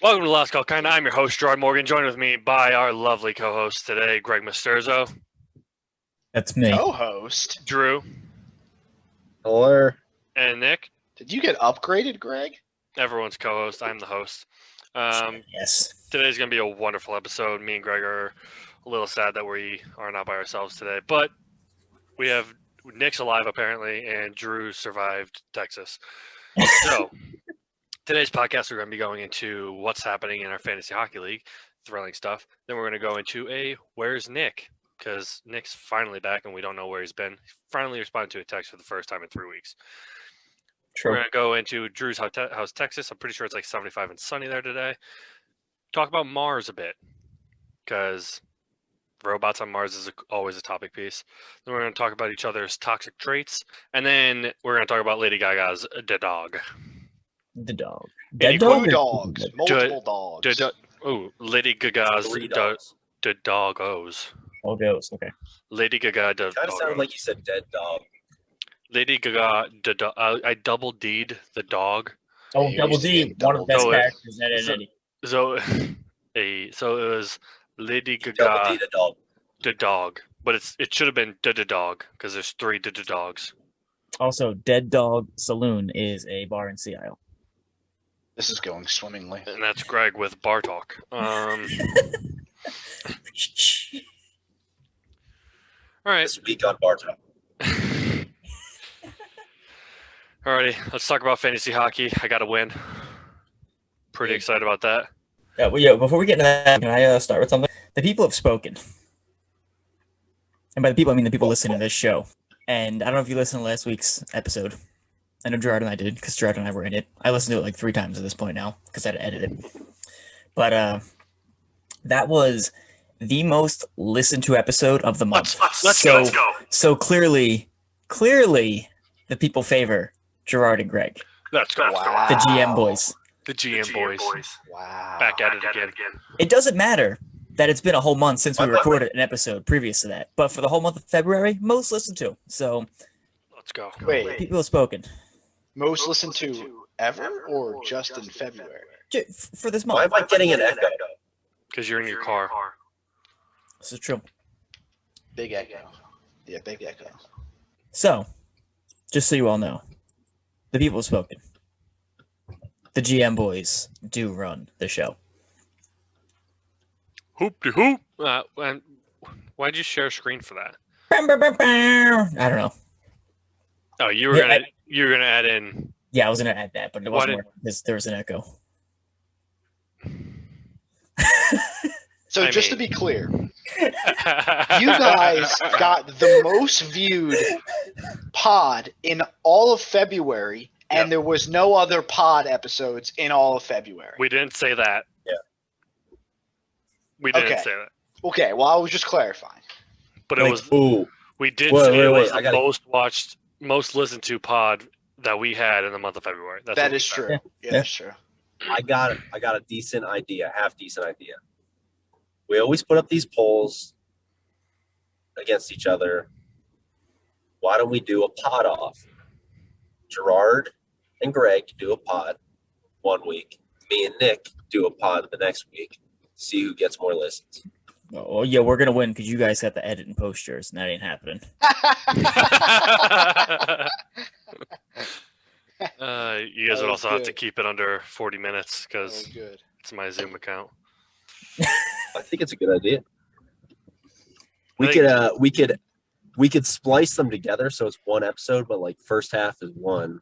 Welcome to Last Call Kinda. I'm your host, Gerard Morgan, joined with me by our lovely co-host today, Greg Masturzo, That's me. Co-host? Drew, Hello. and Nick. Did you get upgraded, Greg? Everyone's co-host. I'm the host. Yes. Today's going to be a wonderful episode. Me and Greg are a little sad that we are not by ourselves today, but we have Nick's alive apparently, and Drew survived Texas. So today's podcast, we're going to be going into what's happening in our fantasy hockey league, thrilling stuff. Then we're going to go into a Where's Nick? Because Nick's finally back and we don't know where he's been. He finally responded to a text for the first time in 3 weeks. True. We're going to go into Drew's house, Texas. I'm pretty sure it's like 75 and sunny there today. Talk about Mars a bit, because robots on Mars is always a topic piece. Then we're going to talk about each other's toxic traits. And then we're going to talk about Lady Gaga's The Dog. The dog. Any Dead Two dog? dogs. Multiple dogs. Lady Gaga's Three The dogs. Doggos. All goes. Okay. Lady Gaga The Kind of sounded Doggos. like you said dead dog. Lady Gaga The Dog. I double D'd the dog. Oh, You Double used to D, get one of the best double- characters in so- any. So it was Lady Double Gaga D the dog. The Dog, but it should have been The Dog because there's 3 The Dogs. Also, Dead Dog Saloon is a bar in Sea Isle. This is going swimmingly. And that's Greg with Bar Talk. All right. This week on Bar Talk. Alrighty, let's talk about fantasy hockey. I got a win. Pretty excited about that. Yeah, before we get into that, can I start with something? The people have spoken. And by the people, I mean the people listening to this show. And I don't know if you listened to last week's episode. I know Gerard and I did, because Gerard and I were in it. I listened to it like 3 times at this point now, because I had to edit it. But that was the most listened to episode of the month. Let's go. So clearly, the people favor Gerard and Greg, Let's go. Wow. the GM boys. The GM boys. Wow. Back at it again. It doesn't matter that it's been a whole month since we recorded an episode previous to that, but for the whole month of February, most listened to. So Let's go. Wait, people have spoken most listened to ever or just in February? For this Why month. am I getting an echo? Because you're in your car. This is true. Big echo. Yeah, big echo. So, just so you all know, the people have spoken. The GM boys do run the show. Hoopty Hoop. And why'd you share a screen for that? I don't know. Oh, you were gonna add in. Yeah, I was gonna add that, but it Why wasn't did- working because there was an echo. So I just mean- to be clear, you guys got the most viewed pod in all of February, and Yep. there was no other pod episodes in all of February. We didn't say that. Yeah. We didn't Okay. say that. Okay, well, I was just clarifying. But it Like, was. ooh. We did Wait, say wait, it wait, was I the gotta- most watched, most listened to pod that we had in the month of February. That's That what we is said. true. Yeah. Yeah, that's true. I got a decent idea, half decent idea. We always put up these polls against each other. Why don't we do a pod off? Gerard and Greg do a pod 1 week. Me and Nick do a pod the next week. See who gets more listens. Oh yeah, we're gonna win because you guys got the edit and post yours, and that ain't happening. You guys That would was also have to good. keep it under 40 minutes That was because good. it's my Zoom account. I think it's a good idea. I think- We could splice them together so it's one episode, but like first half is one.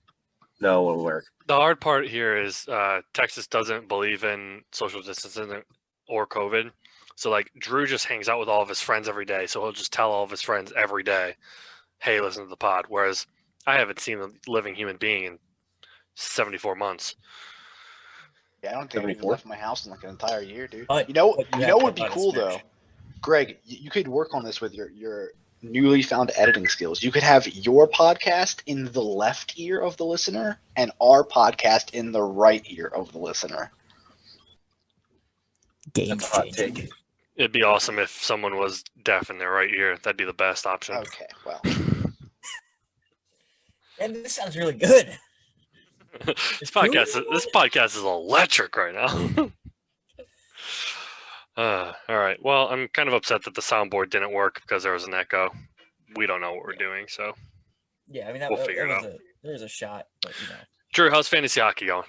No, it won't work. The hard part here is Texas doesn't believe in social distancing or COVID. So like Drew just hangs out with all of his friends every day. So he'll just tell all of his friends every day, hey, listen to the pod. Whereas I haven't seen a living human being in 74 months. Yeah, I don't think I've even 74? left my house in like an entire year, dude. But- You know but you what have would be to cool buy the though? subscription. Greg, you could work on this with your newly found editing skills. You could have your podcast in the left ear of the listener and our podcast in the right ear of the listener. Game That's a hot changing. take. It'd be awesome if someone was deaf in their right ear. That'd be the best option. Okay, well, And this sounds really good. This podcast is electric right now. All right. Well, I'm kind of upset that the soundboard didn't work because there was an echo. We don't know what we're doing, so Yeah, I mean We'll figure it out. there was a shot, but Drew, how's fantasy hockey going?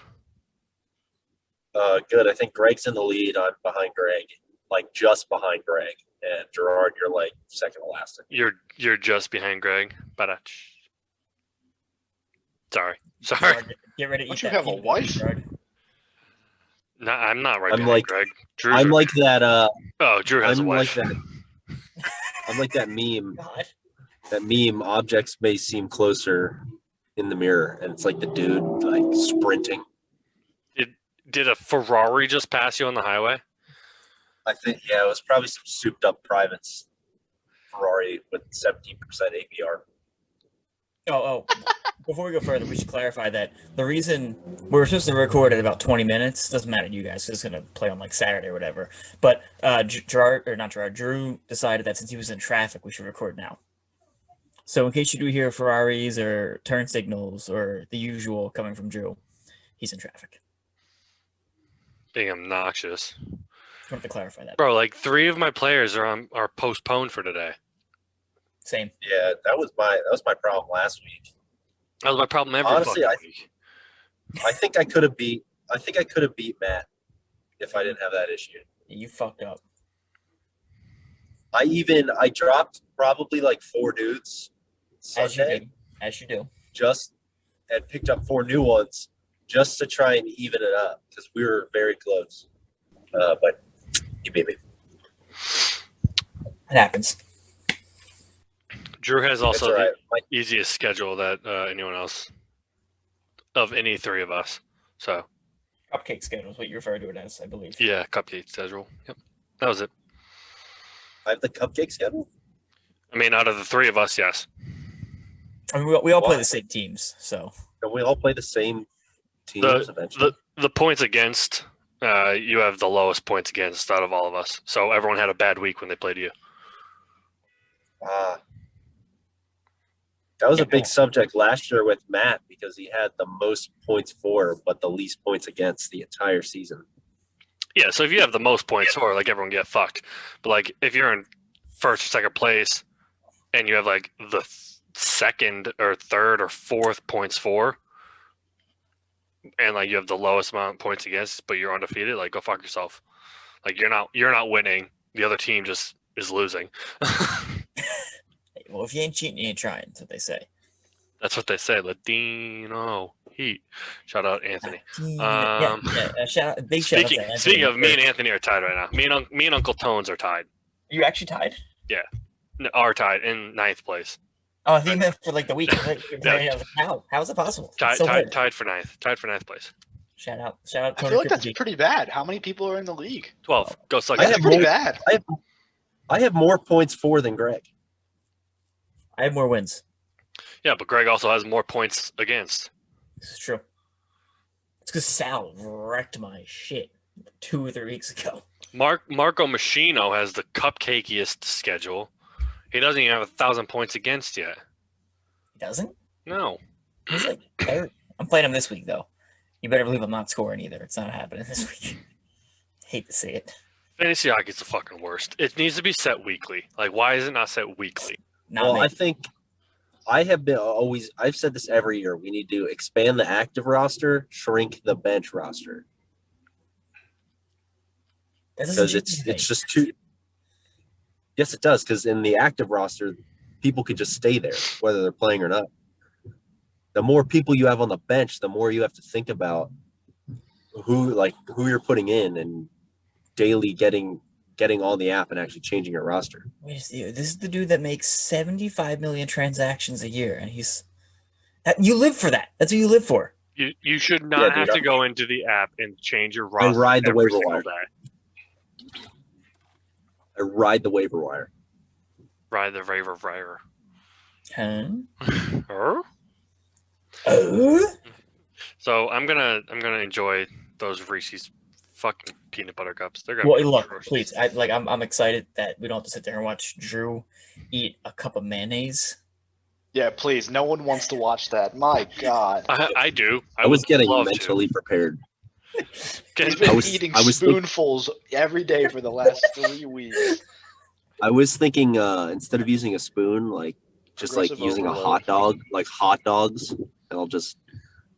Good. I think Greg's in the lead. I'm behind Greg, like just behind Greg. And Gerard, you're like second to last. You're just behind Greg. But sorry. Get ready to Don't eat you that have a peanut wife? Gerard. No, I'm not right I'm behind like- Greg. Drew. I'm like that. Oh, Drew has I'm a wife. like that. I'm like that meme. God. That meme. Objects may seem closer in the mirror, and it's like the dude like sprinting. Did a Ferrari just pass you on the highway? I think it was probably some souped up privates Ferrari with 17% APR. Oh, before we go further, we should clarify that the reason we were supposed to record at about 20 minutes, doesn't matter to you guys, it's going to play on like Saturday or whatever. But Drew decided that since he was in traffic, we should record now. So in case you do hear Ferraris or turn signals or the usual coming from Drew, he's in traffic. Being obnoxious. Just wanted to clarify that. Bro, like 3 of my players are postponed for today. Same. Yeah, that was my problem last week. That was my problem every Honestly, fucking week. I think I could have beat Matt if I didn't have that issue. You fucked up. I dropped probably like 4 dudes Sunday, As you do. and picked up 4 new ones just to try and even it up because we were very close. But you beat me. It happens. Drew has also That's all right. the easiest schedule that anyone else of any 3 of us. So Cupcake schedule is what you refer to it as, I believe. yeah, cupcake schedule. Yep, that was it. I have the cupcake schedule. I mean, out of the 3 of us, yes. I mean, we all play Why? the same teams, so And we all play the same teams eventually. The points against, you have the lowest points against out of all of us. So everyone had a bad week when they played you. That was a big subject last year with Matt because he had the most points for, but the least points against the entire season. Yeah, so if you have the most points for, like, everyone get fucked. But like, if you're in first or second place, and you have like the second or third or fourth points for, and like you have the lowest amount of points against, but you're undefeated, like, go fuck yourself. Like, you're not winning. The other team just is losing. well, if you ain't cheating, you ain't trying. That's what they say. That's what they say. Latino Heat. Shout out Anthony. Shout out, big shout out to Anthony. Speaking of, me and Anthony are tied right now. Me and Uncle Tones are tied. You actually tied? Are tied in 9th place. Oh, I think for like the week. Yeah. How is it possible? Tied for 9th. Tied for 9th place. Shout out. I Tony feel like that's Cookie. pretty bad. How many people are in the league? 12. Go suck. I That's have pretty more- bad. I have more points for than Greg. I have more wins. Yeah, but Greg also has more points against. This is true. It's because Sal wrecked my shit 2 or 3 weeks ago. Marco Machino has the cupcakiest schedule. He doesn't even have 1,000 points against yet. He doesn't? No. He's like third. I'm playing him this week, though. You better believe I'm not scoring either. It's not happening this week. Hate to see it. Fantasy hockey's the fucking worst. It needs to be set weekly. Like, why is it not set weekly? Not me. I think I've said this every year. We need to expand the active roster, shrink the bench roster. That doesn't Because change it's anything. just too. Yes, it does. Because in the active roster, people could just stay there, whether they're playing or not. The more people you have on the bench, the more you have to think about who you're putting in and daily getting on the app and actually changing your roster. This is the dude that makes 75 million transactions a year, and you live for that. That's what you live for. You should not Yeah, dude, have to go into the app and change your roster ride the every waiver single wire. day. I ride the waiver wire. Ride the waiver wire. Huh? Huh? Oh? So I'm gonna enjoy those Reese's fucking peanut butter cups. They're gonna Well, be look, atrocious. please. I'm excited that we don't have to sit there and watch Drew eat a cup of mayonnaise. Yeah, please. No one wants to watch that. My God. I do. I was getting love mentally prepared. Get- He's been I was eating thinking- spoonfuls every day for the last 3 weeks. I was thinking instead of using a spoon, like just like Progressive using overload. a hot dog, like hot dogs, and I'll just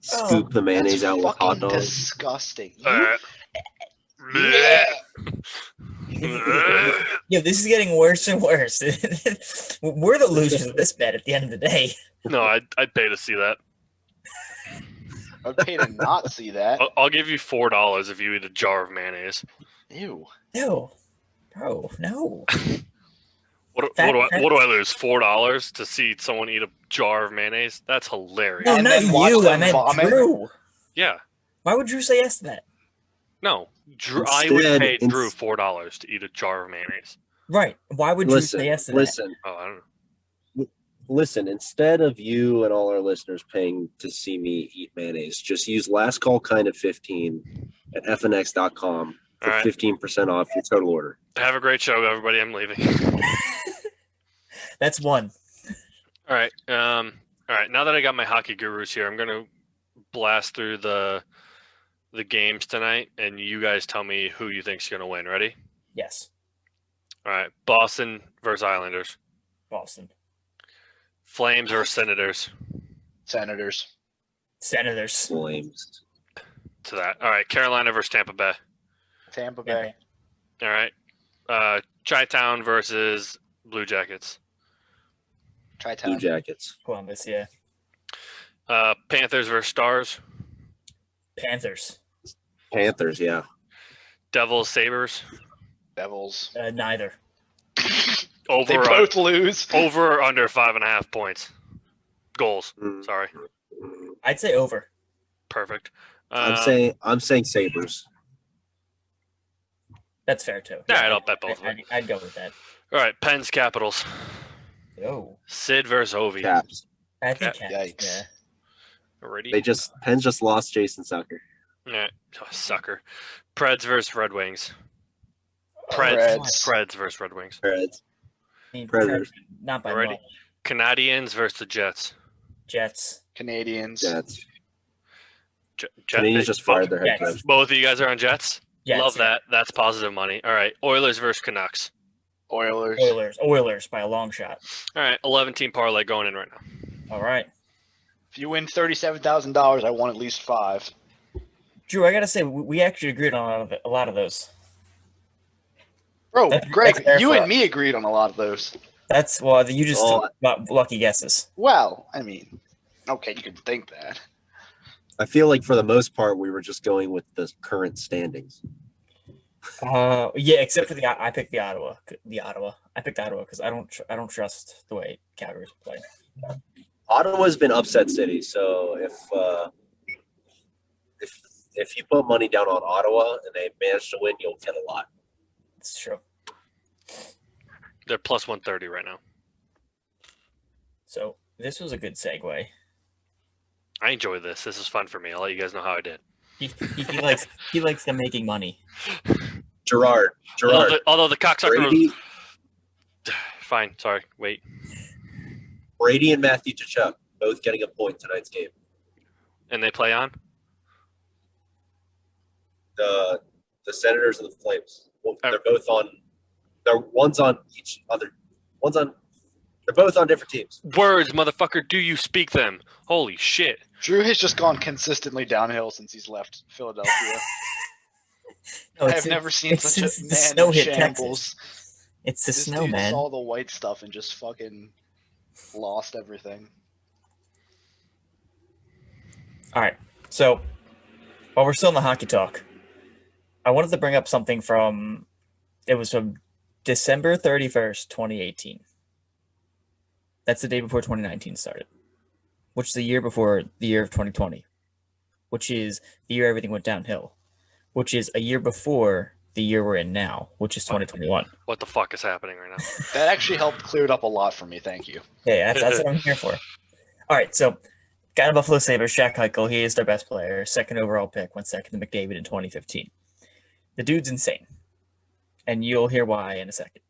scoop the mayonnaise That's out with hot fucking dogs. disgusting. Uh, Yeah. Yo, this is getting worse and worse. We're the losers of this bet at the end of the day. No, I'd pay to see that. I'd pay to not see that. I'll give you $4 if you eat a jar of mayonnaise. Ew. No, bro, no. What Fat- do I lose? $4 to see someone eat a jar of mayonnaise? That's hilarious. No, And not then watch you. them I meant vomit? Drew. Yeah. Why would Drew say yes to that? No. Drew, I would Instead, pay ins- Drew $4 to eat a jar of mayonnaise. Right. Why would Drew say yes to that? Oh, I don't know. Listen. Instead of you and all our listeners paying to see me eat mayonnaise, just use last call kind of 15 at fnx.com for All right. 15% off your total order. Have a great show, everybody. I'm leaving. That's one. All right. All right. Now that I got my hockey gurus here, I'm gonna blast through the games tonight, and you guys tell me who you think's gonna win. Ready? Yes. All right. Boston versus Islanders. Boston. Flames versus Senators. Senators. Senators. Flames. To that. All right. Carolina versus Tampa Bay. Tampa Bay. All right. Chi-Town versus Blue Jackets. Blue Chi-Town. Jackets. Columbus, yeah. Panthers versus Stars. Panthers. Panthers, yeah. Devils Sabres. Devils. Neither. Over They both lose. over or under 5.5 points. Goals. Mm. Sorry. I'd say over. Perfect. I'm saying Sabres. That's fair too. All right, I'll bet both of them. I'd go with that. All right. Pens Capitals. Oh, Sid versus Ovi. Caps. I think Yikes. Caps, yeah. Alrighty. Pens just lost Jason Sucker. Yeah. Oh, sucker. Preds versus Red Wings. Preds. Preds versus Red Wings. Preds. I mean, Predators. Not by Alrighty. much. Canadians versus the Jets. Jets. Canadians. Jets. Jet- Canadians just fired their head Jets. coach. Both of you guys are on Jets? Jets. Love that. That's positive money. All right. Oilers versus Canucks. Oilers. Oilers by a long shot. All right. 11-team parlay going in right now. All right. If you win $37,000, I want at least 5. Drew, I gotta say, we actually agreed on a lot of those. Bro, That's Greg, fair you for and us. me agreed on a lot of those. That's well, you just Oh. got lucky guesses. Well, I mean, okay, you can think that. I feel like for the most part, we were just going with the current standings. Yeah, except for I picked the Ottawa. I picked Ottawa because I don't trust the way Calgary's playing. Ottawa's been upset city, so if you put money down on Ottawa and they manage to win, you'll get a lot. It's true. They're plus 130 right now. So this was a good segue. I enjoy this. This is fun for me. I'll let you guys know how I did. He likes them making money. Gerard. Although the cocksucker Brady, fine. Sorry. Wait. Brady and Matthew Tkachuk both getting a point tonight's game. And they play on? The Senators and the Flames. Well, they're both on. One's on each other. They're both on different teams. Words, motherfucker. Do you speak them? Holy shit. Drew has just gone consistently downhill since he's left Philadelphia. No, I have never seen it's such a since the man snow in hit shambles. Texas. It's the This snow, dude man. saw the white stuff and just fucking lost everything. All right. So while we're still in the hockey talk, I wanted to bring up something from December 31st, 2018. That's the day before 2019 started, which is the year before the year of 2020, which is the year everything went downhill, which is a year before the year we're in now, which is 2021. What the fuck is happening right now? That actually helped clear it up a lot for me. Thank you. Yeah, that's what I'm here for. All right, so got a Buffalo Sabres, Jack Eichel. He is their best player. Second overall pick, went second to McDavid in 2015. The dude's insane, and you'll hear why in a second.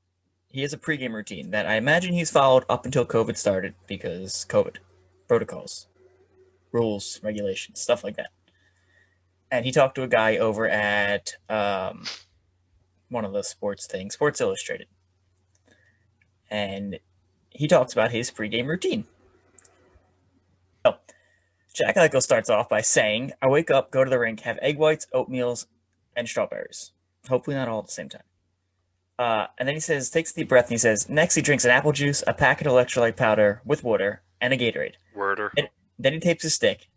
He has a pregame routine that I imagine he's followed up until COVID started because COVID, protocols, rules, regulations, stuff like that. and he talked to a guy over at one of the sports things, Sports Illustrated. And he talks about his pregame routine. So, Jack Eichel starts off by saying, I wake up, go to the rink, have egg whites, oatmeals, and strawberries. Hopefully not all at the same time. And then he says, takes a deep breath, and he says, next he drinks an apple juice, a packet of electrolyte powder with water, and a Gatorade. Worder. Then he tapes his stick,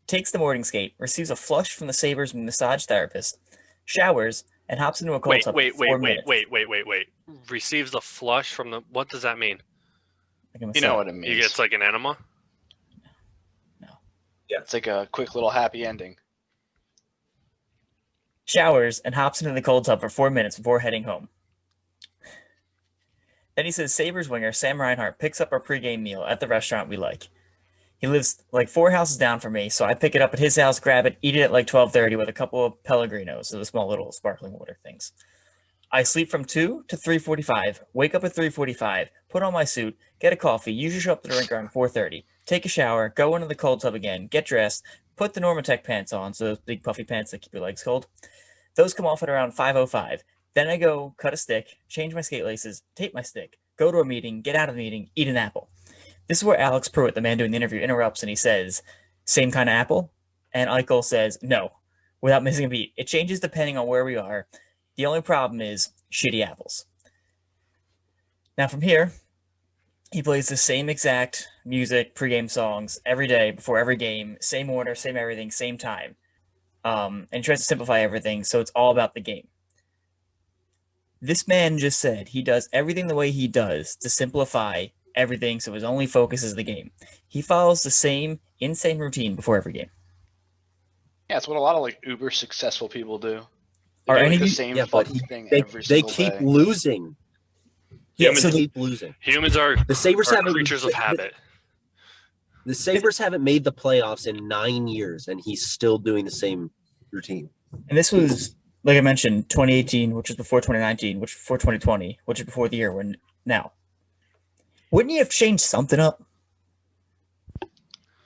takes the morning skate, receives a flush from the Sabres massage therapist, showers, and hops into a cold tub. Wait. Receives the flush from the. What does that mean? You know what it means. He gets like an enema. No. Yeah, it's like a quick little happy ending. Showers and hops into the cold tub for 4 minutes before heading home. Then he says Sabres winger Sam Reinhart picks up our pregame meal at the restaurant we like. He lives like 4 houses down from me, so I pick it up at his house, grab it, eat it at like 12:30 with a couple of Pellegrinos, so the small little sparkling water things. I sleep from 2 to 3:45, wake up at 3:45, put on my suit, get a coffee, usually show up to the rink around 4:30, take a shower, go into the cold tub again, get dressed, put the Normatec pants on, so those big puffy pants that keep your legs cold. Those come off at around 5:05. Then I go cut a stick, change my skate laces, tape my stick, go to a meeting, get out of the meeting, eat an apple. This is where Alex Pruitt, the man doing the interview, interrupts and he says, same kind of apple? And Eichel says, no, without missing a beat. It changes depending on where we are. The only problem is shitty apples. Now from here, he plays the same exact music, pregame songs every day before every game, same order, same everything, same time. And he tries to simplify everything, so it's all about the game. This man just said he does everything the way he does to simplify everything, so his only focus is the game. He follows the same insane routine before every game. Yeah, it's what a lot of like uber successful people do. Are They do any like the of you- same Yeah, but fucking thing they every single keep day. losing. Yeah, Humans so the- keep losing. Humans are The Sabres haven't creatures of habit. The Sabres haven't made the playoffs in 9 years, and he's still doing the same routine. And this was, like I mentioned, 2018, which is before 2019, which is before 2020, which is before the year we're now. Wouldn't you have changed something up?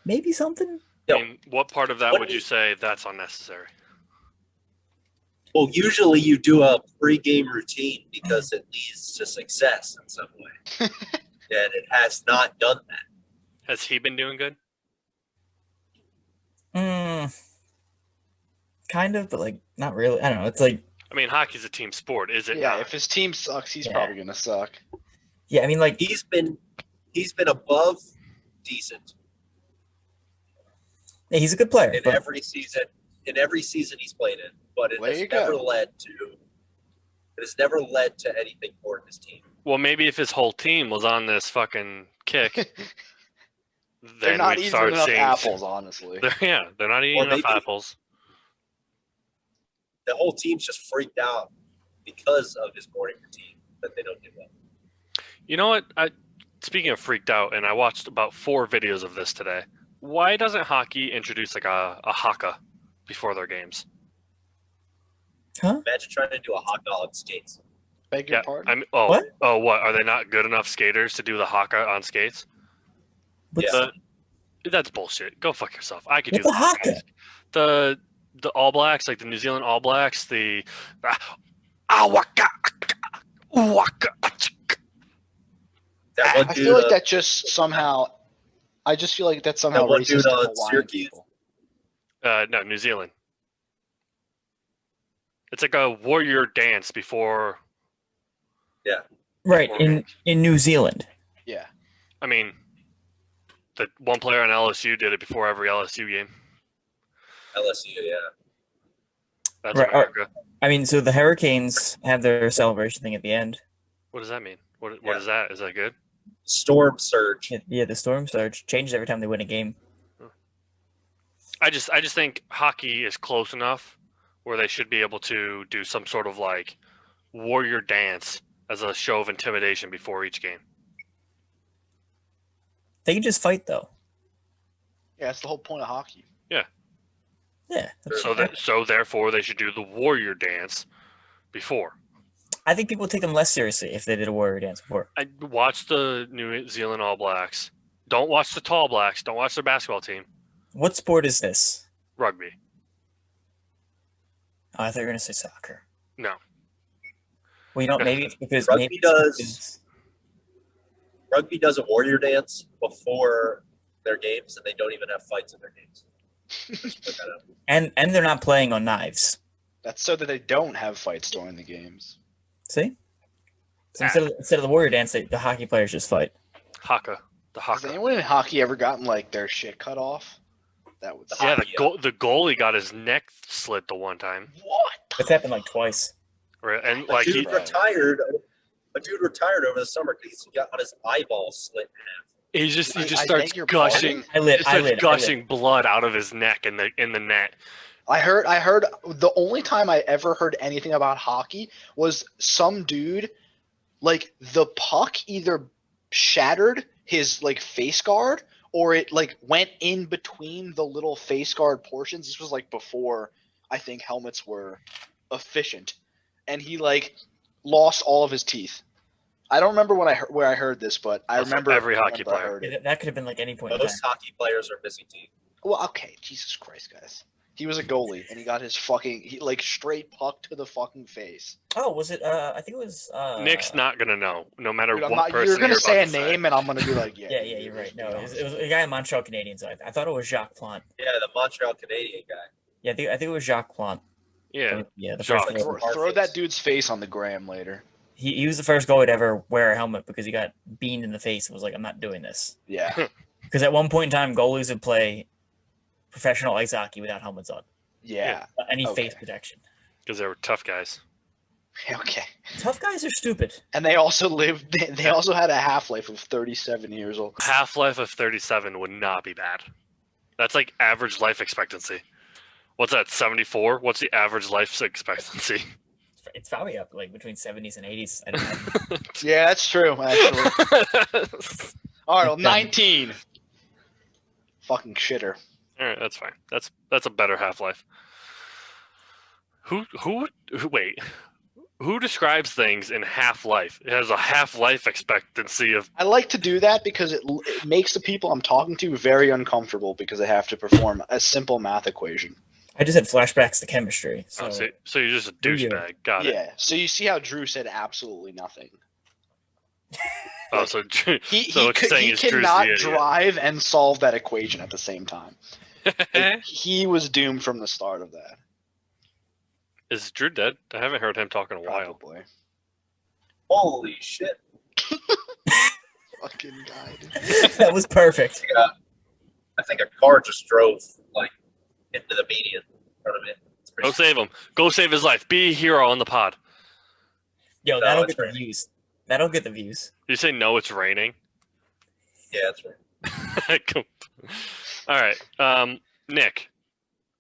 Maybe something? I mean, what part of that What would do you you- say that's unnecessary? Well, usually you do a pregame routine because it leads to success in some way, and it has not done that. Has he been doing good? Kind of, but like not really. I don't know. It's like, I mean, hockey's a team sport, is it Yeah, not? if his team sucks, he's Yeah. probably gonna suck. yeah, I mean, like, He's been above decent he's a good player, in but every season. In every season he's played in, but it There has you go. never led to. It has never led to anything for his team. Well, maybe if his whole team was on this fucking kick, They're then not we'd eating start enough seeing. apples, honestly. They're not eating Or enough maybe- apples. The whole team's just freaked out because of his morning routine that they don't give up. You know what? Speaking of freaked out, and I watched about 4 videos of this today. Why doesn't hockey introduce like a haka before their games? Imagine trying to do a hot dog skates. Beg your Yeah, pardon? What? What? Are they not good enough skaters to do the haka on skates? what's, Yeah. That's bullshit. Go fuck yourself. I could do what's the a haka? The All Blacks, like the New Zealand All Blacks, the That one I dude, feel like that just somehow. I just feel like that's somehow That one racist dude to on Hawaiian Syracuse? people. no, New Zealand. It's like a warrior dance before. Right, in New Zealand. Yeah. I mean, the one player on LSU did it before every LSU game. LSU, yeah. That's Right, America. I mean, so the Hurricanes have their celebration thing at the end. What does that mean? What Yeah. is that? Is that good? Storm surge. Yeah, the Storm Surge changes every time they win a game. I just think hockey is close enough where they should be able to do some sort of like warrior dance as a show of intimidation before each game. They can just fight, though. Yeah, that's the whole point of hockey. Yeah. So therefore they should do the warrior dance before. I think people would take them less seriously if they did a warrior dance before. I watch the New Zealand All Blacks. Don't watch the Tall Blacks. Don't watch their basketball team. What sport is this? Rugby. Oh, I thought you were gonna say soccer. No. Well, you know, maybe it's because Rugby does a warrior dance before their games, and they don't even have fights in their games. Just put that out. and they're not playing on knives. That's so that they don't have fights during the games. See? So instead of the warrior dance, the hockey players just fight. Haka. The Has Haka. anyone in hockey ever gotten like their shit cut off? That would. Yeah, suck. the goalie got his neck slit the one time. What? It's happened like twice. Right, and A like dude he, retired. A dude retired over the summer because he got his eyeball slit in half. he just I starts beg your gushing. pardon? He starts gushing blood out of his neck in the net. I heard the only time I ever heard anything about hockey was some dude, like the puck either shattered his like face guard or it like went in between the little face guard portions. This was like before I think helmets were efficient, and he like lost all of his teeth. I don't remember where I heard this, but I That's remember every hockey I player. heard it. That could have been like any point in time. Most hockey players are missing teeth. Well, okay, Jesus Christ, guys. He was a goalie, and he got his like straight puck to the fucking face. Oh, was it? I think it was. Nick's not gonna know, no matter Dude, what person you're gonna you're say a about to name, and I'm gonna be like, yeah. Yeah, you're right. No, it was a guy in Montreal Canadiens. I thought it was Jacques Plante. Yeah, the Montreal Canadian guy. Yeah, I think it was Jacques Plante. Yeah, Yeah, the Jacques. first goalie. Throw that dude's face on the gram later. He was the first goalie to ever wear a helmet because he got beamed in the face and was like, I'm not doing this. Yeah, Because at one point in time, goalies would play professional ice hockey without helmets on. yeah. Any Okay. face protection. because they were tough guys. Okay. Tough guys are stupid. And they also lived. They also had a half-life of 37 years old. Half-life of 37 would not be bad. That's like average life expectancy. What's that? 74? What's the average life expectancy? It's probably up like between 70s and 80s. I don't know. Yeah, that's true. Actually. All right, well, 19. Fucking shitter. All right, that's fine. That's a better Half-Life. Wait. Who describes things in Half-Life? It has a half-life expectancy of. I like to do that because it makes the people I'm talking to very uncomfortable because they have to perform a simple math equation. I just had flashbacks to chemistry. So, So you're just a douchebag. Got it. Yeah. So you see how Drew said absolutely nothing. Oh, so He so it's saying is Drew's the cannot idiot. drive and solve that equation at the same time. He was doomed from the start of that. Is Drew dead? I haven't heard him talk in a while. Probably. Holy shit! Fucking died. that was perfect. I think a car just drove like into the median in front of it. It's pretty Go save him. Go save his life. Be a hero on the pod. Yo, No, that'll it's get the raining. views. That'll get the views. Did you say no? It's raining. Yeah, that's right. All right, Nick.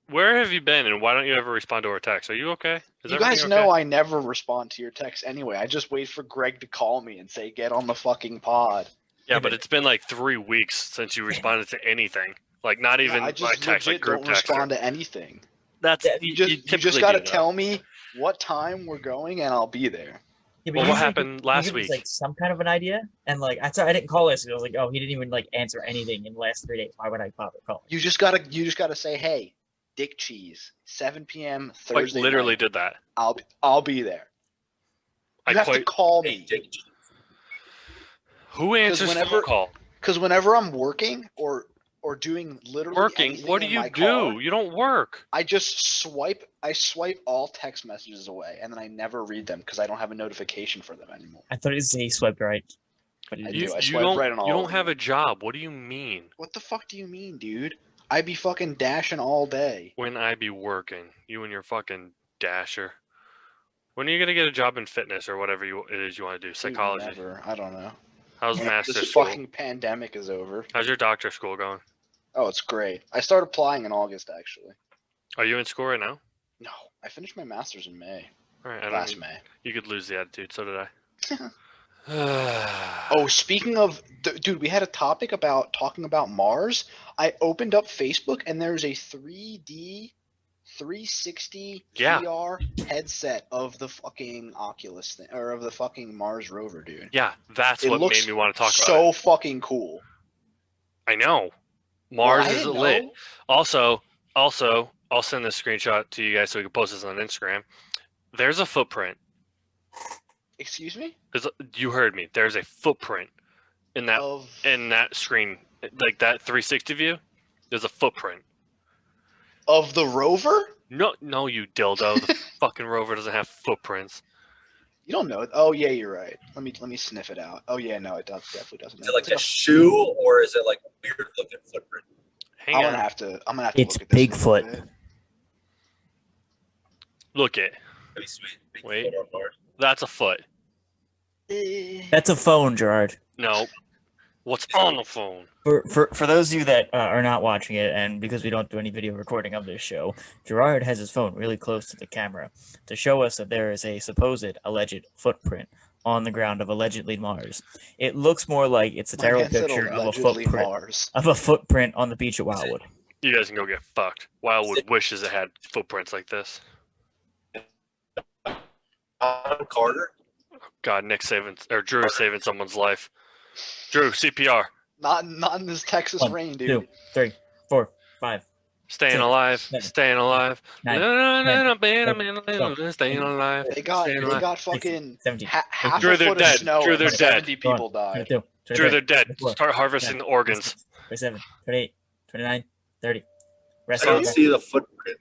Where have you been, and why don't you ever respond to our text? Are you okay? Is You guys everything know okay? I never respond to your texts anyway. I just wait for Greg to call me and say, get on the fucking pod. Yeah, but it's been like 3 weeks since you responded to anything. Like not even I my just text, like legit group don't text. respond to anything. That's You just typically got to do that. tell me what time we're going and I'll be there. Yeah, but Well, what usually happened he last gives, week? Like some kind of an idea, and like I didn't call this. I was like, oh, he didn't even like answer anything in the last 3 days. Why would I bother calling? You just gotta say, hey, Dick Cheese, 7 p.m. Like Thursday. literally night. did that. I'll be there. I You have to quite. call Hey, me Dick. Who answers whenever- phone call? because whenever I'm working or doing literally Working. anything What do in you my do? car, You don't work. I just swipe all text messages away and then I never read them because I don't have a notification for them anymore. I thought it was he swiped right. But I it do. You, I you swipe don't. right on all You of don't have them. a job. What do you mean? What the fuck do you mean, dude? I be fucking dashing all day. When I be working, you and your fucking dasher. When are you gonna get a job in fitness or whatever it is you want to do? Dude, Psychology. never. I don't know. How's master's This school? fucking pandemic is over. How's your doctor school going? Oh, it's great. I started applying in August, actually. Are you in school right now? No, I finished my master's in May. All right. Last May. You could lose the attitude. So did I. Oh, speaking of, dude, we had a topic about talking about Mars. I opened up Facebook and there's a 3D 360 Yeah. VR headset of the fucking Oculus thing, or of the fucking Mars rover, dude. Yeah, that's It what looks made me want to talk about so it. fucking cool. I know. Mars Well, I is didn't lit. know. Also, I'll send this screenshot to you guys so we can post this on Instagram. There's a footprint. Excuse me? You heard me. There's a footprint in that screen, like that 360 view. There's a footprint of the rover. No, you dildo. The fucking rover doesn't have footprints. You don't know it. Oh yeah, you're right. Let me sniff it out. Oh yeah, no, it definitely doesn't. Is it like a shoe or is it like a weird looking footprint? I'm gonna have to. It's look at this Bigfoot. Look it. That'd be sweet. Wait. That's a foot. That's a phone, Gerard. No. What's on the phone? For those of you that are not watching it, and because we don't do any video recording of this show, Gerard has his phone really close to the camera to show us that there is a supposed alleged footprint on the ground of allegedly Mars. It looks more like it's a terrible picture of a footprint on the beach at Wildwood. You guys can go get fucked. Wildwood wishes it had footprints like this. Carter? God, Drew saving someone's life. Drew, CPR. Not in this Texas rain, dude. 2, 3, 4, 5. Staying alive. Staying alive. Staying alive. They got fucking half Drew, a they're foot dead. of snow. Drew, they're and dead. 70 people died. Drew, they're dead. Start harvesting the organs. 27, 28, 29, 30. I don't see the footprint.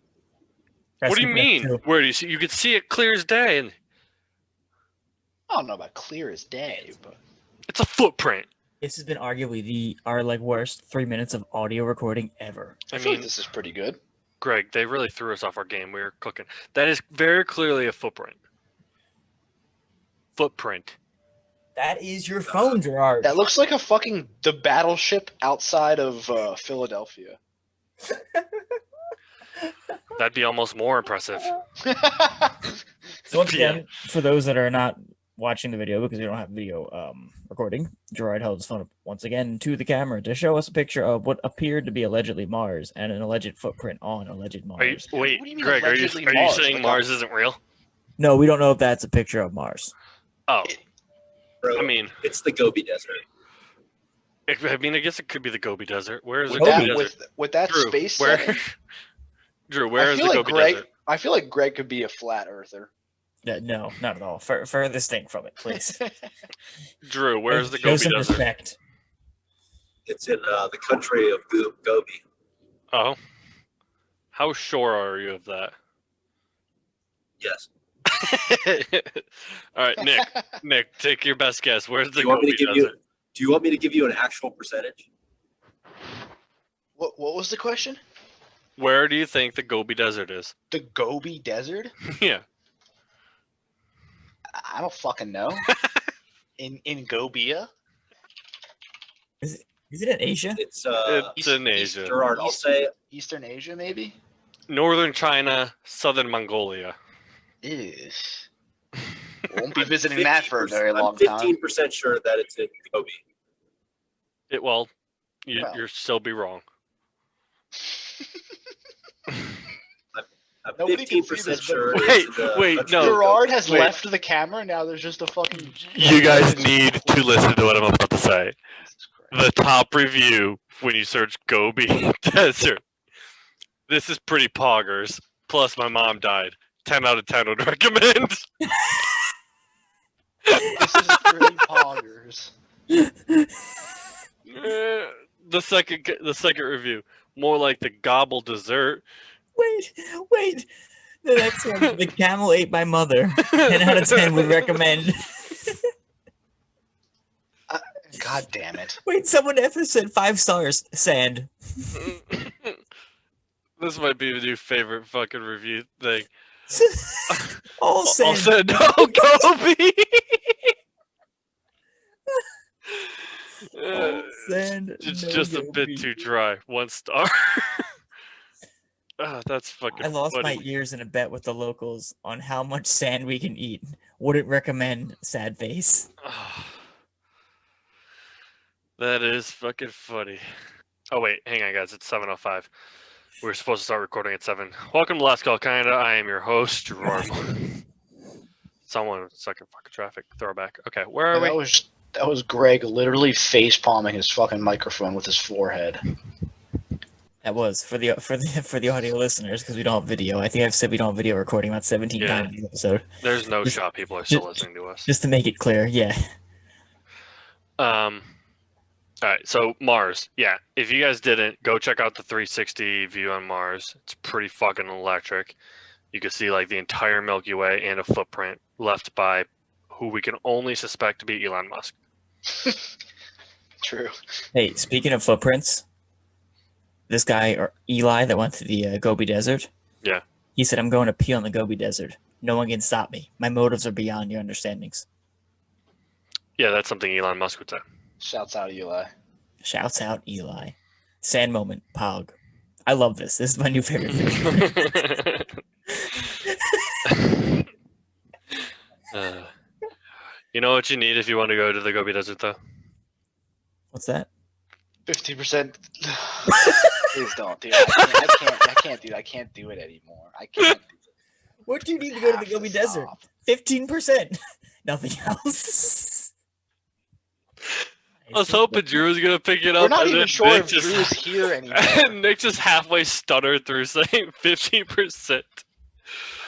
What do you mean? Where do you see? You can see it clear as day. And I don't know about clear as day, but it's a footprint. This has been arguably our worst 3 minutes of audio recording ever. I feel like this is pretty good. Greg, they really threw us off our game. We were cooking. That is very clearly a footprint. Footprint. That is your phone, Gerard. That looks like the battleship outside of Philadelphia. That'd be almost more impressive. So once again, for those that are not watching the video because we don't have video recording, Gerard held his phone up once again to the camera to show us a picture of what appeared to be allegedly Mars and an alleged footprint on alleged Mars. Greg, are you saying Mars isn't real? No, we don't know if that's a picture of Mars. Oh. Bro, I mean, it's the Gobi Desert. I guess it could be the Gobi Desert. Where is the Gobi Desert? With that Drew, space where? setting, Drew, where is the Gobi Desert? I feel like Greg could be a flat earther. Yeah, no, not at all. Furthest thing from it, please. Drew, where's the Gobi Desert? Respect. It's in the country of Gobi. Oh. How sure are you of that? Yes. All right, Nick, take your best guess. Where's the Gobi Desert? Do you want me to give you an actual percentage? What was the question? Where do you think the Gobi Desert is? The Gobi Desert? Yeah. I don't fucking know. in Gobia? Is it in Asia? It's in Asia. Gerard, I'll say Eastern Asia, maybe? Northern China, Southern Mongolia. Ew. Won't be visiting that for a very long time. I'm 15% sure that it's in Gobi. You'll still be wrong. I'm 15% sure. Wait, no. Gerard has left the camera. Now there's just a fucking. You guys need to listen to what I'm about to say. The top review when you search Gobi Desert. This is pretty poggers. Plus, my mom died. 10 out of 10 would recommend. This is pretty poggers. The second review, more like the Gobble Dessert. Wait. The next one, the camel ate my mother. 10 out of 10 would recommend. God damn it. Wait, someone said 5 stars. Sand. This might be the new favorite fucking review thing. All sand. All said no, Gobi. Sand. It's no just Gobi. a bit too dry. 1 star. That's fucking I lost funny. my ears in a bet with the locals on how much sand we can eat. Wouldn't recommend. Sad face. That is fucking funny. Oh wait, hang on guys, it's 7:05. We were supposed to start recording at 7. Welcome to Last Call Kinda. I am your host, Gerard Morgan. Someone stuck in fucking traffic. Throwback. Okay, where are we? That was Greg literally face palming his fucking microphone with his forehead. That was for the audio listeners because we don't have video. I think I've said we don't have video recording about 17 Yeah. times in the episode. There's no shot people are still listening to us. Just to make it clear, yeah. All right, so Mars. Yeah, if you guys didn't, go check out the 360 view on Mars. It's pretty fucking electric. You can see like the entire Milky Way and a footprint left by who we can only suspect to be Elon Musk. True. Hey, speaking of footprints, this guy or Eli that went to the Gobi Desert. Yeah. He said, "I'm going to pee on the Gobi Desert. No one can stop me. My motives are beyond your understandings." Yeah, that's something Elon Musk would say. Shouts out Eli. Shouts out Eli. Sand moment. Pog. I love this. This is my new favorite thing. You know what you need if you want to go to the Gobi Desert, though? What's that? 50%. Please don't, dude. I can't do it. I can't do it anymore. I can't. What do you need to go to the Gobi Desert? 15%. Nothing else. I was hoping Drew was gonna pick it up. We're not and even then sure Nick if Drew's here anymore. Nick just halfway stuttered through saying 15%.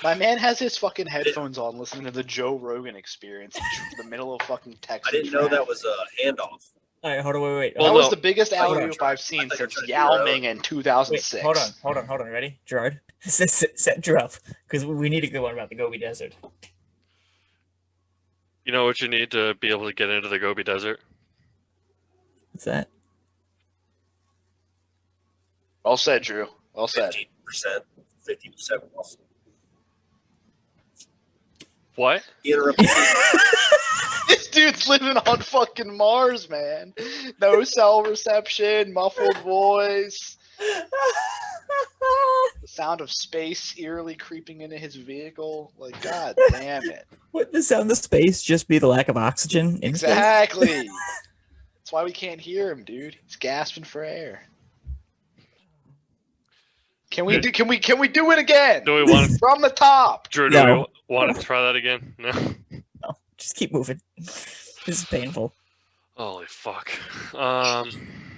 My man has his fucking headphones on listening to the Joe Rogan Experience in the middle of fucking Texas. I didn't know that was a handoff. All right, hold on, wait. That was the biggest alley oop I've seen since Yao Ming in 2006. Wait, hold on. Ready? Gerard? Set Drew up, because we need a good one about the Gobi Desert. You know what you need to be able to get into the Gobi Desert? What's that? Well said, Drew. Well said. 15%, 50% off. What? This dude's living on fucking Mars, man. No cell reception, muffled voice. The sound of space eerily creeping into his vehicle. Like, god damn it. Wouldn't the sound of space just be the lack of oxygen in space? Exactly. That's why we can't hear him, dude. He's gasping for air. Can we do it again? Do we want to, From the top? Drew? No. Do we want to try that again? No. No, just keep moving. This is painful. Holy fuck. All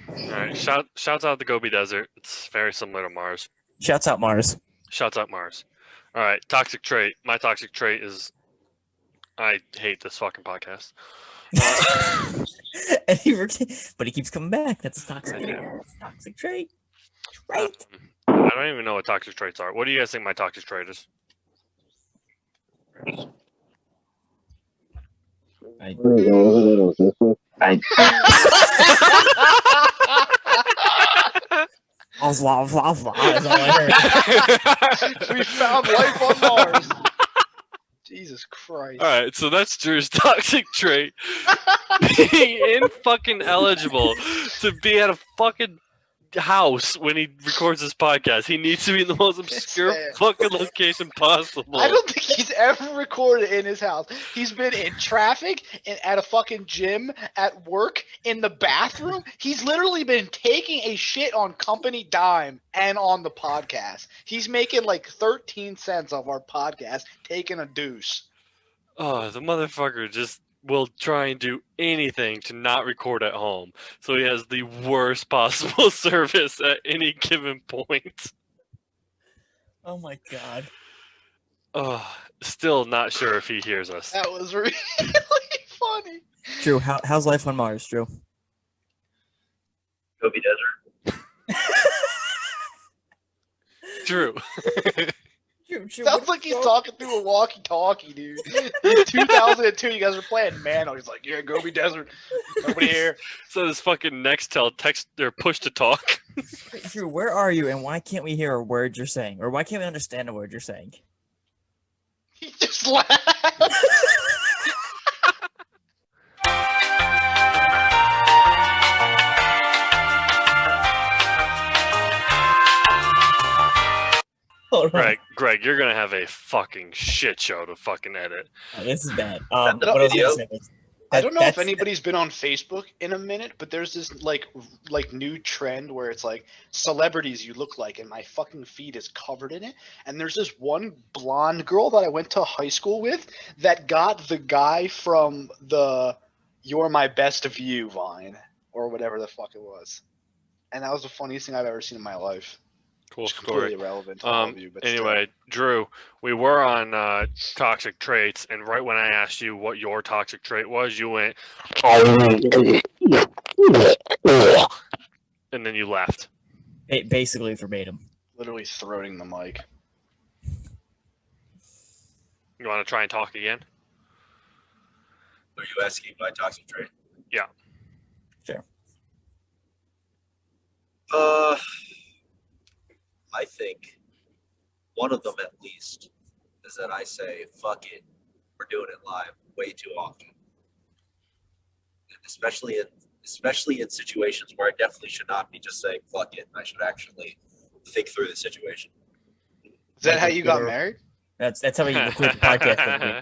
right. Shouts out the Gobi Desert. It's very similar to Mars. Shouts out Mars. Shouts out Mars. All right. Toxic trait. My toxic trait is I hate this fucking podcast. And but he keeps coming back. That's a toxic trait. Right. I don't even know what toxic traits are. What do you guys think my toxic trait is? That's all I heard. We found life on Mars. Jesus Christ. Alright, so that's Drew's toxic trait. Being fucking eligible to be at a fucking house when he records his podcast. He needs to be in the most obscure fucking location possible. I don't think he's ever recorded in his house. He's been in traffic, at a fucking gym, at work, in the bathroom. He's literally been taking a shit on company dime and on the podcast. He's making like 13 cents off our podcast, taking a deuce. Oh, the motherfucker just will try and do anything to not record at home. So he has the worst possible service at any given point. Oh my god. Oh, still not sure if he hears us. That was really funny. Drew, how's life on Mars, Drew? Gobi Desert. Drew. Drew, Sounds like he's talking through a walkie-talkie, dude. In 2002, you guys were playing Mano. He's like, yeah, Gobi Desert. Nobody here. So this fucking Nextel text or push to talk. Wait, Drew, where are you, and why can't we hear a word you're saying? Or why can't we understand a word you're saying? He just laughed. Greg, you're gonna have a fucking shit show to fucking edit. Oh, this is bad. No, what else is it? I don't know if anybody's been on Facebook in a minute, but there's this like new trend where it's like celebrities you look like, and my fucking feed is covered in it. And there's this one blonde girl that I went to high school with that got the guy from the "You're My Best View" Vine or whatever the fuck it was. And that was the funniest thing I've ever seen in my life. Cool It's story. completely irrelevant to all of you. But Anyway, Drew, we were on toxic traits, and right when I asked you what your toxic trait was, you went, and then you left. Basically verbatim. literally throating the mic. You want to try and talk again? Are you asking my toxic trait? Yeah. Sure. I think one of them at least is that I say, fuck it, we're doing it live way too often. And especially in situations where I definitely should not be just saying fuck it. I should actually think through the situation. Is that how you got married? That's how we record the podcast every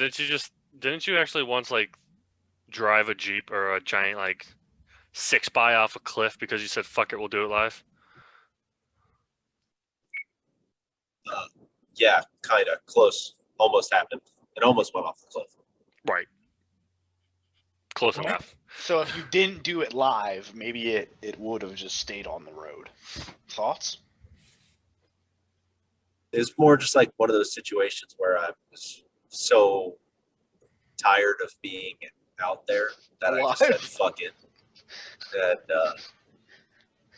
week. Didn't you actually once like drive a Jeep or a giant like 6x off a cliff because you said fuck it, we'll do it live? Yeah, kind of close. Almost happened. It almost went off the cliff. Right. Close enough. So if you didn't do it live, maybe it would have just stayed on the road. Thoughts? It's more just like one of those situations where I was so tired of being out there that I just said fuck it. And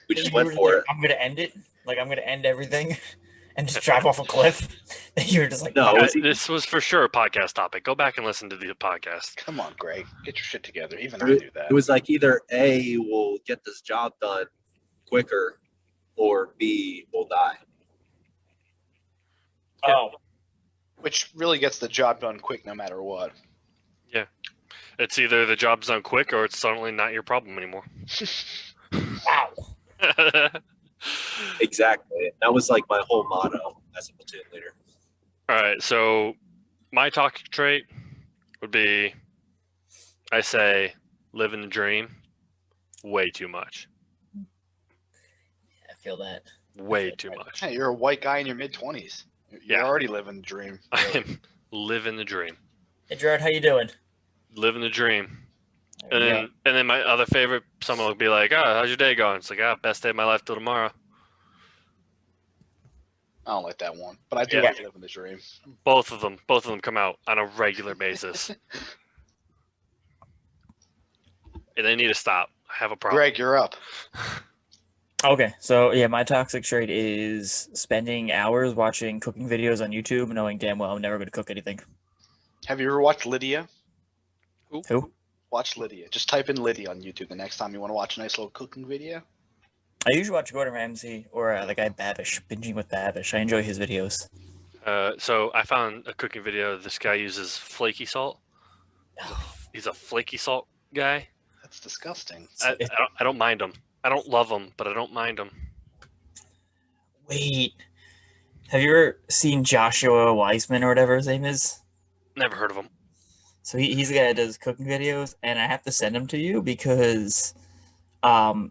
we just went for it. I'm going to end it. Like, I'm going to end everything and just drive off a cliff. And you were just like, no. This was for sure a podcast topic. Go back and listen to the podcast. Come on, Greg. Get your shit together. Even I do that. It was like either A, we'll get this job done quicker, or B, we'll die. oh. Which really gets the job done quick no matter what. Yeah. It's either the job's done quick or it's suddenly not your problem anymore. Wow. Exactly. That was like my whole motto as a platoon leader. All right, so my toxic trait would be, I say, living the dream way too much. I feel that. Way too much. Hey, you're a white guy in your mid-20s. You're Yeah. already living the dream. I'm living the dream. Hey, Gerard, how you doing? Living the dream. There we And then my other favorite, someone would be like, "Oh, how's your day going?" It's like, best day of my life till tomorrow." I don't like that one, but I do Yeah. like living the dream. Both of them come out on a regular basis. And they need to stop. I have a problem. Greg, you're up. Okay, so yeah, my toxic trait is spending hours watching cooking videos on YouTube, knowing damn well I'm never going to cook anything. Have you ever watched Lydia? Who? Watch Lydia. Just type in Lydia on YouTube the next time you want to watch a nice little cooking video. I usually watch Gordon Ramsay or the guy Babish, binging with Babish. I enjoy his videos. So I found a cooking video. This guy uses flaky salt. He's a flaky salt guy. That's disgusting. I don't mind him. I don't love him, but I don't mind him. Wait, have you ever seen Joshua Wiseman or whatever his name is? Never heard of him. So he's the guy that does cooking videos, and I have to send him to you because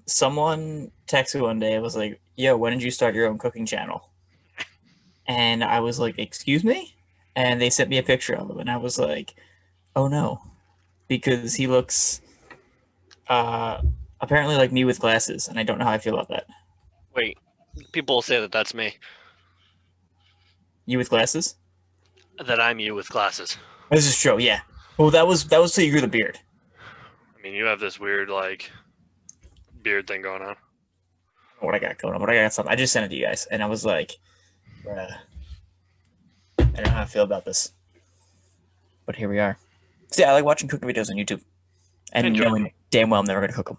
someone texted me one day and was like, "Yo, when did you start your own cooking channel?" And I was like, "Excuse me?" And they sent me a picture of him, and I was like, "Oh no," because he looks apparently like me with glasses, and I don't know how I feel about that. Wait, people say that that's me. You with glasses? That I'm you with glasses. This is true, yeah. Well, that was till you grew the beard. I mean, you have this weird like beard thing going on. What I got going on? What I got something. I just sent it to you guys, and I was like, bruh, I don't know how I feel about this. But here we are. So, yeah, I like watching cooking videos on YouTube, and Enjoy. knowing damn well I'm never gonna cook them.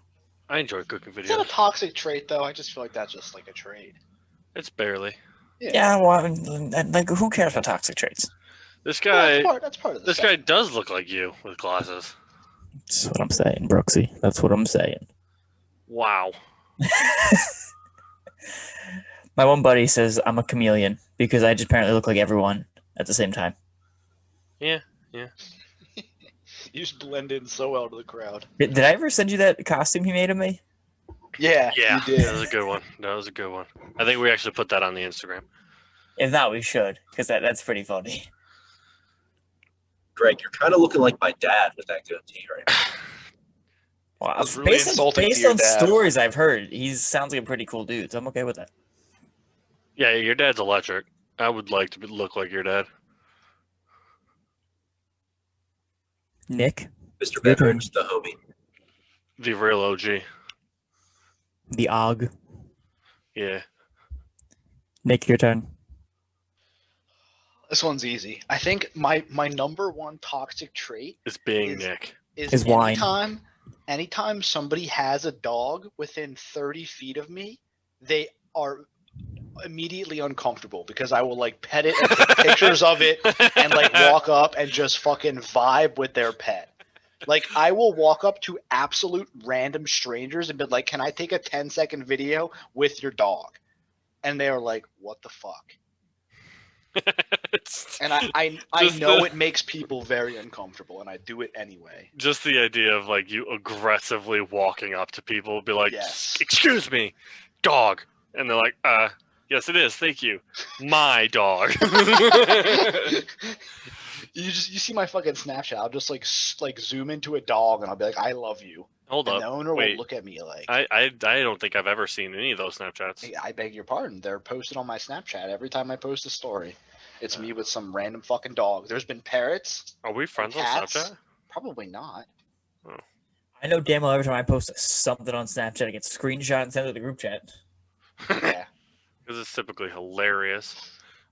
I enjoy cooking Is that a videos. toxic trait, though? I just feel like that's just like a trait. It's barely. Yeah, well, I mean, like, who cares about toxic traits? This Well, guy. that's part of the This guy does look like you with glasses. That's what I'm saying, Brooksy. That's what I'm saying. Wow. My one buddy says I'm a chameleon because I just apparently look like everyone at the same time. Yeah. You just blend in so well to the crowd. Did I ever send you that costume he made of me? Yeah, Yeah. you did. That was a good one. That was a good one. I think we actually put that on the Instagram. If not, we should, because that's pretty funny. Greg, you're kind of looking like my dad with that goatee right now. Well, was really insulting to based your on dad. stories I've heard, he sounds like a pretty cool dude, so I'm okay with that. Yeah, your dad's electric. I would like to look like your dad. Nick, Mr. Your turn. Betteridge, the homie. The real OG. the Og. Yeah. Nick, your turn. This one's easy. I think my number one toxic trait It's being Is- Nick. Is wine. anytime somebody has a dog within 30 feet of me, they are immediately uncomfortable because I will like pet it and take pictures of it and like walk up and just fucking vibe with their pet. Like I will walk up to absolute random strangers and be like, "Can I take a 10-second video with your dog?" And they are like, "What the fuck?" And I Just know the- it makes people very uncomfortable, and I do it anyway. Just the idea of like you aggressively walking up to people, be like, Yes. "Excuse me, dog," and they're like, yes, it is. Thank you, my dog." You see my fucking Snapchat. I'll just like zoom into a dog, and I'll be like, "I love you." Hold And up. the owner Wait. will look at me like, I don't think I've ever seen any of those Snapchats. "Hey, I beg your pardon. They're posted on my Snapchat every time I post a story. It's me with some random fucking dog. There's been parrots. Are we friends on Cats? Snapchat? Probably not. I know damn well every time I post something on Snapchat, I get screenshot and send it to the group chat. Yeah. Because it's typically hilarious.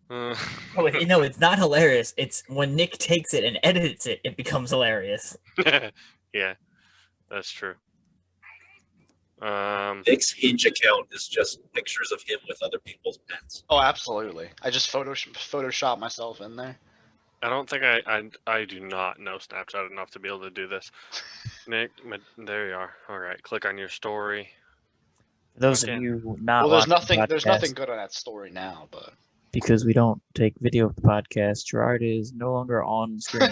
No, it's not hilarious. It's when Nick takes it and edits it, it becomes hilarious. Yeah, that's true. Nick's Hinge account is just pictures of him with other people's pets. Oh, absolutely. I just Photoshop myself in there. I don't think I do not know Snapchat enough to be able to do this. Nick, there you are. All right, click on your story. Those Okay. of you not Well, there's watching the There's podcast, nothing good on that story now, but because we don't take video of the podcast. Gerard is no longer on screen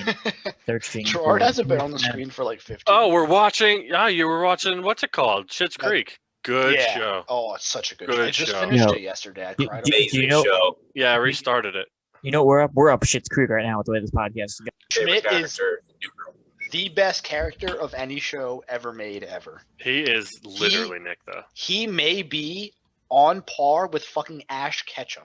searching. Gerard for hasn't been on the movement. screen for like 15. Oh, we're watching. Yeah, you were watching. What's it called? Schitt's Yeah. Creek. Good Yeah. show. Oh, it's such a good Good show. I just show. finished No. it yesterday. I Do- cried. do- over it. Amazing you know- show. Yeah, I restarted it. You know, we're up Shit's Creek right now with the way this podcast is going. Favorite Schmidt is character, New Girl. the best character of any show ever made ever. He is literally Nick, though. He may be on par with fucking Ash Ketchum.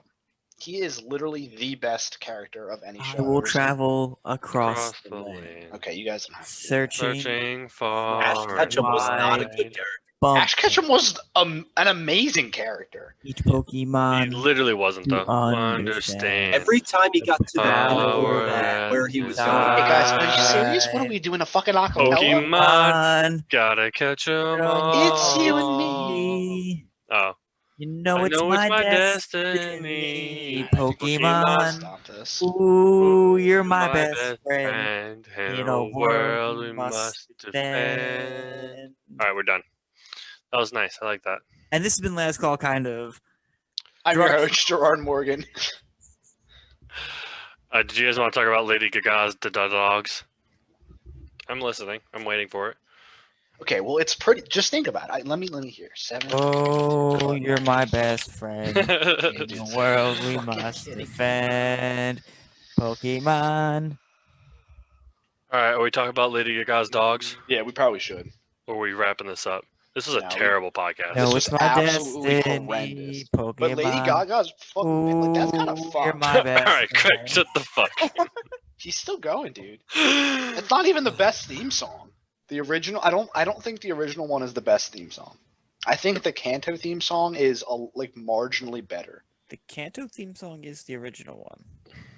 He is literally the best character of any show. I will ever seen. travel across Across the the land, land. Okay, you guys don't have to. searching. Searching for. Ash Ketchum was not a wide. good character. Bump Ash Ketchum was an amazing character. each He Pokemon. literally wasn't, to though. understand. Every time he got to the Power end of where he was and going, Hey guys, are you serious? What are we doing? A fucking acapella? Pokemon. Gotta catch 'em all. It's you and me. Oh. You know, I it's, know my it's my destiny. destiny. Pokemon. Stop this. Ooh, you're my best friend. In a world we must defend. All right, we're done. That was nice. I like that. And this has been Last Call, kind of. I'm your host, Gerard Morgan. Did you guys want to talk about Lady Gaga's Dogs? I'm listening. I'm waiting for it. Okay, well, it's pretty. Just think about it. Let me hear. 7. Oh, you're my best friend. In the Jesus. world we Fucking must kidding me. defend. Pokemon. All right, are we talking about Lady Gaga's dogs? Yeah, we probably should. Or are we wrapping this up? This is a No, we- terrible podcast. No, was it's my absolutely destiny. horrendous. Pokemon. But Lady Gaga's fucking like that's kind of Ooh, you're fucked. my All best right, Craig, friend. shut the fuck. He's still going, dude. It's not even the best theme song. The original, I don't think the original one is the best theme song. I think the Kanto theme song is like marginally better. The Kanto theme song is the original one.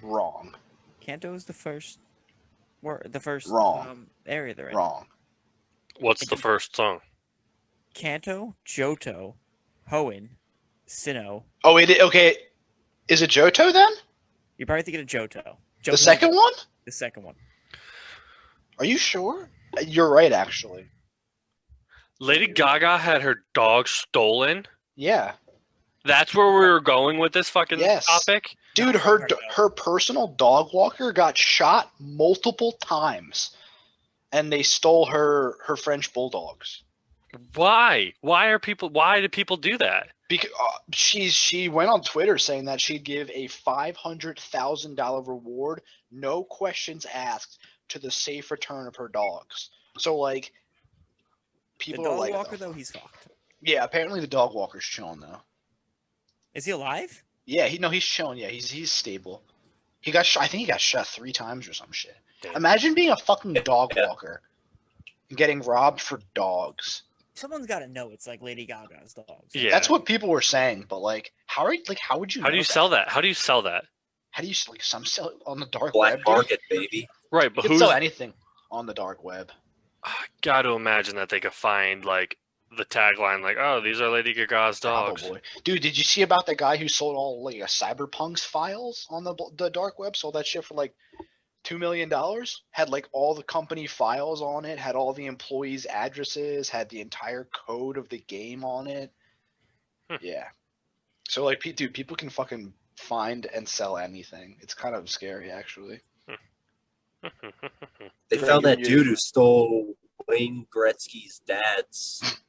Wrong. Kanto is the first word, the first Wrong. area they're in. Wrong. What's the first song? Kanto, Johto, Hoenn, Sinnoh. Oh, okay. Is it Johto then? You're probably thinking of Johto. The second one? The second one. Are you sure? You're right, actually. Lady Gaga had her dog stolen? Yeah, That's where we were going with this fucking Yes. topic? dude. Her personal dog walker got shot multiple times, and they stole her French bulldogs. Why? Why do people do that? Because she went on Twitter saying that she'd give a $500,000 reward, no questions asked, to the safe return of her dogs. So like, People the are dog like, walker though, he's fucked. yeah. Apparently the dog walker's chilling though. Is he alive? Yeah, he's chilling. Yeah, he's stable. He got I think he got shot 3 times or some shit. Damn. Imagine being a fucking dog walker and getting robbed for dogs. Someone's got to know it's like Lady Gaga's dogs. Yeah. That's what people were saying, but like, how would you? How do know you sell that? How do you sell that? How do you like some sell it on the dark Black web? dude? market, baby. Right, but You can who's sell anything on the dark web. got to imagine that they could find like the tagline, like, "Oh, these are Lady Gaga's dogs." Probably. Dude, did you see about the guy who sold all like Cyberpunk's files on the dark web? Sold that shit for like $2 million. Had like all the company files on it. Had all the employees' addresses. Had the entire code of the game on it. Yeah. So like, dude, people can fucking find and sell anything. It's kind of scary, actually. They found that dude who stole Wayne Gretzky's dad's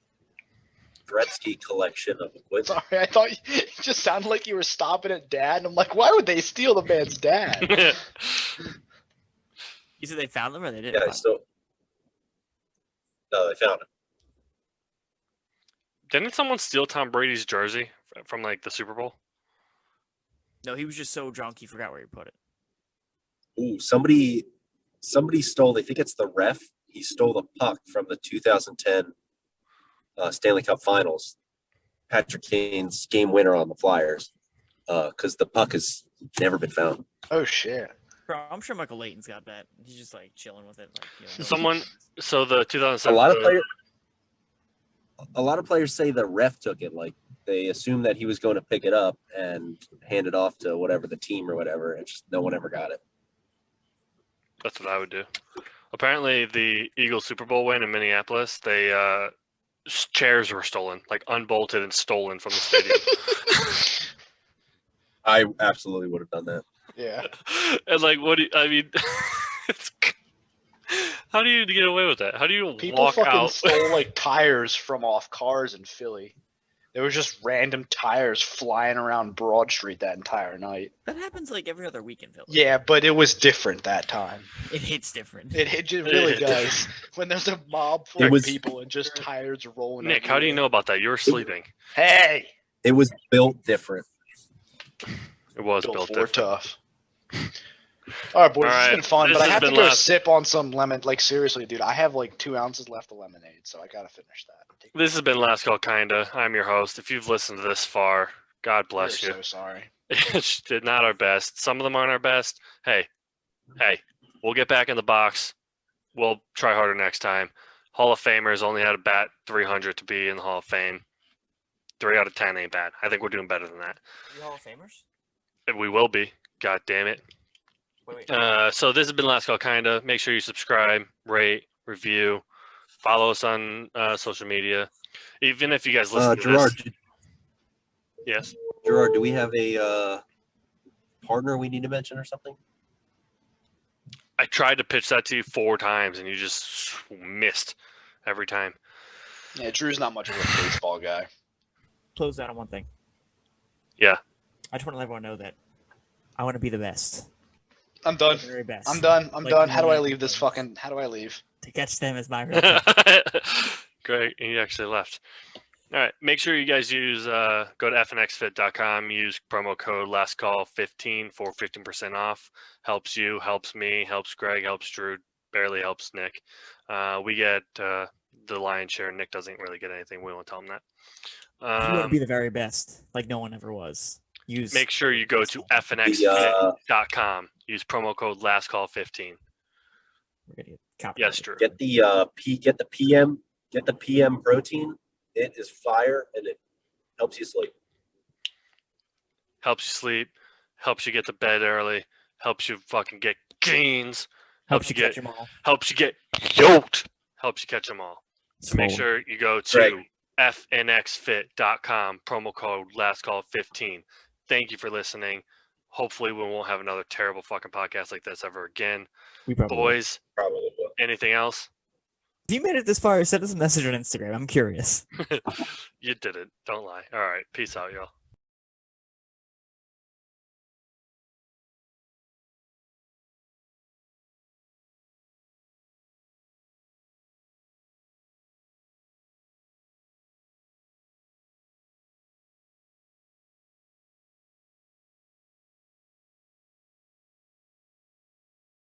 Gretzky collection of equipment. Sorry, I thought it just sounded like you were stopping at dad. And I'm like, why would they steal the man's dad? You said they found them or they didn't? Yeah, find they stole. No, they found him. Didn't someone steal Tom Brady's jersey from like the Super Bowl? No, he was just so drunk he forgot where he put it. Ooh, somebody stole. They think it's the ref. He stole the puck from the 2010 Stanley Cup Finals. Patrick Kane's game winner on the Flyers, because the puck has never been found. Oh shit. Bro, I'm sure Michael Layton's got that. He's just like chilling with it. Like, you know, Someone. So the 2007. A lot of players say the ref took it. Like they assumed that he was going to pick it up and hand it off to whatever the team or whatever, and just no one ever got it. That's what I would do. Apparently, the Eagles Super Bowl win in Minneapolis, they chairs were stolen, like unbolted and stolen from the stadium. I absolutely would have done that. Yeah. And like, what do you, I mean? It's, how do you get away with that? How do you People walk fucking out? stole like tires from off cars in Philly. There was just random tires flying around Broad Street that entire night. that happens like every other week in Philly. Yeah, but it was different that time. It hits different. It just really does. When there's a mob full It was- of people and just tires rolling. Nick, how do you know about that? You were sleeping. Hey, It was built different. It was Bill built Ford different. tough. All right, boys, All it's right, been fun, this but I has have to been go last- sip on some lemon. Like seriously, dude, I have like 2 ounces left of lemonade, so I gotta finish that. This has been Last Call Kinda. I'm your host. If you've listened to this far, God bless We're you. so sorry. It's not our best. Some of them aren't our best. Hey, we'll get back in the box. We'll try harder next time. Hall of Famers only had to bat 300 to be in the Hall of Fame. 3 out of 10 ain't bad. I think we're doing better than that. You Hall of Famers? And we will be. God damn it. Wait. So this has been Last Call Kinda. Make sure you subscribe, rate, review, follow us on social media. Even if you guys listen to Gerard, this. Yes. Gerard, do we have a partner we need to mention or something? I tried to pitch that to you 4 times and you just missed every time. Yeah, Drew's not much of a baseball guy. Close out on one thing. Yeah. I just want to let everyone know that I want to be the best. I'm done. The very best. I'm done. I'm Like done. How do I me. leave this fucking? How do I leave? To catch them is my real thing. Great. He actually left. All right. Make sure you guys use go to fnxfit.com, use promo code lastcall15 for 15% off. Helps you, helps me, helps Greg, helps Drew, barely helps Nick. We get the lion's share. Nick doesn't really get anything. We won't tell him that. If you want to be the very best, like no one ever was. Make sure you go to fnxfit.com. Use promo code lastcall15. We're gonna get copyrighted. Yes, Drew. Get the PM protein. It is fire and it helps you sleep. Helps you sleep. Helps you get to bed early. Helps you fucking get gains. Helps you get catch them all. Helps you get yoked. Helps you catch them all. So make Swollen. sure you go Greg. to fnxfit.com, promo code lastcall15. Thank you for listening. Hopefully we won't have another terrible fucking podcast like this ever again. We probably will. Boys, Probably will. anything else? If you made it this far, send us a message on Instagram. I'm curious. You did it. Don't lie. All right. Peace out, y'all.